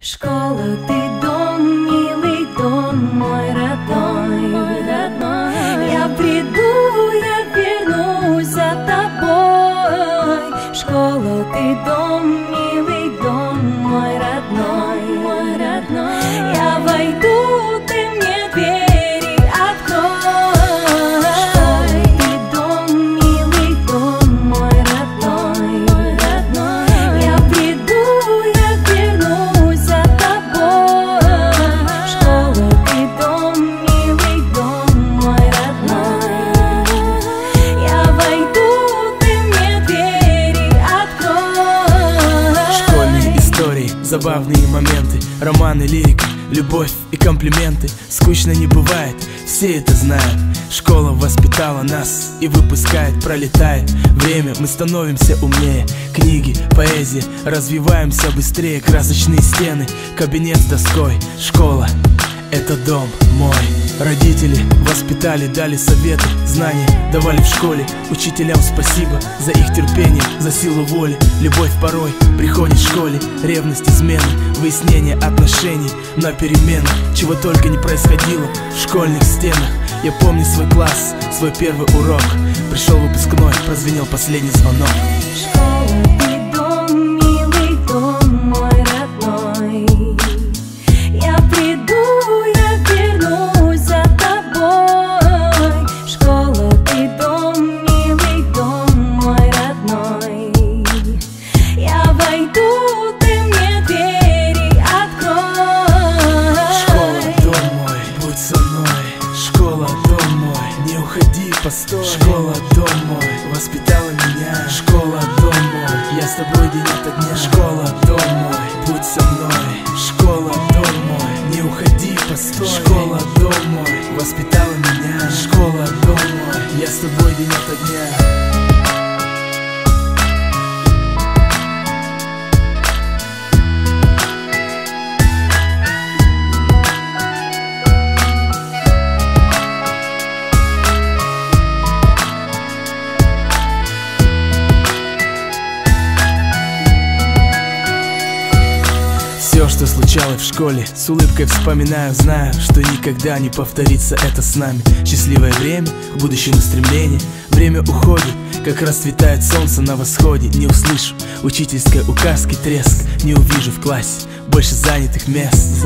Школа, ты дом, милый дом, мой родной, Я приду, я вернусь за тобой. Школа, ты дом, милый дом, мой родной, Я войду, ты мне двери открой. Школа, ты дом, милый дом, мой родной, Я приду, я вернусь за тобой. Школа, ты дом, милый дом, мой родной, Я войду, ты мне двери открой. Школьные истории, забавные моменты, романы, лирика, любовь и комплименты. Скучно не бывает, все это знают. Школа воспитала нас и выпускает, пролетает время, мы становимся умнее. Книги, поэзия, развиваемся быстрее. Красочные стены, кабинет с доской. Школа — это дом мой. Родители воспитали, дали советы, знания давали в школе. Учителям спасибо за их терпение, за силу воли. Любовь порой приходит в школе. Ревность, измены, выяснение отношений на перемену. Чего только не происходило в школьных стенах. Я помню свой класс, свой первый урок. Пришел выпускной, прозвенел последний звонок. Школа, ты дом, милый дом, мой родной, Я приду, я вернусь за тобой. Школа, ты дом, милый дом, мой родной, Я войду, ты мне двери открой. Школа, дом мой, будь со мной. Школа, дом мой, не уходи, постой. Школа, дом мой, воспитала меня. Школа, дом мой, я с тобой день ото дня. Школа, дом мой, будь со мной. Школа, дом мой, не уходи, постой. Школа, дом мой, воспитала меня. Школа, дом мой, я с тобой день ото дня. Все, что случалось в школе, с улыбкой вспоминаю, знаю, что никогда не повторится это с нами. Счастливое время, к будущему стремление. Время уходит, как расцветает солнце на восходе. Не услышу учительской указки, треск. Не увижу в классе больше занятых мест.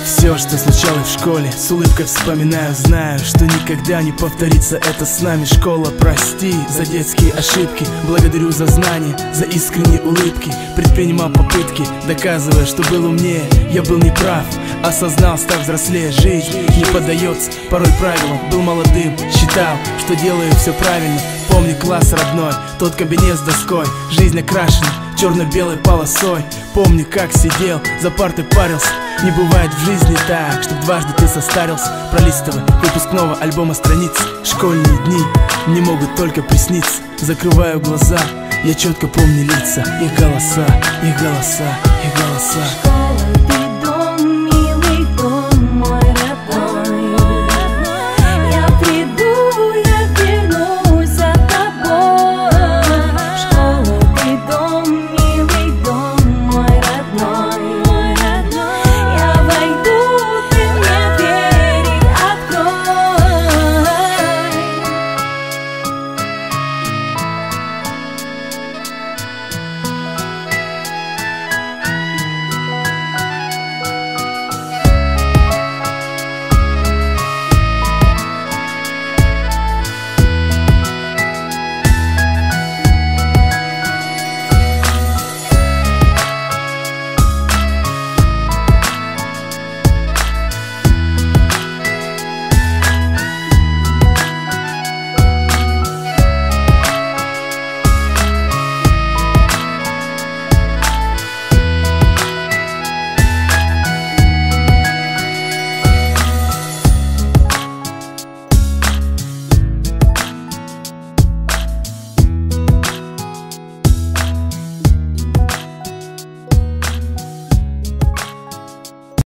Все, что случалось в школе, с улыбкой вспоминаю, знаю, что никогда не повторится это с нами. Школа, прости за детские ошибки, благодарю за знания, за искренние улыбки. Предпринимал попытки, доказывая, что был умнее. Я был неправ, осознал, став взрослее. Жизнь не поддается порой правилам. Был молодым, считал, что делаю все правильно. Помню класс родной, тот кабинет с доской. Жизнь окрашена черно-белой полосой. Помню, как сидел, за партой парился. Не бывает в жизни так, чтоб дважды ты состарился. Пролистывая выпускного альбома страниц. Школьные дни не могут только присниться. Закрываю глаза, я четко помню лица. Их голоса, их голоса, их голоса.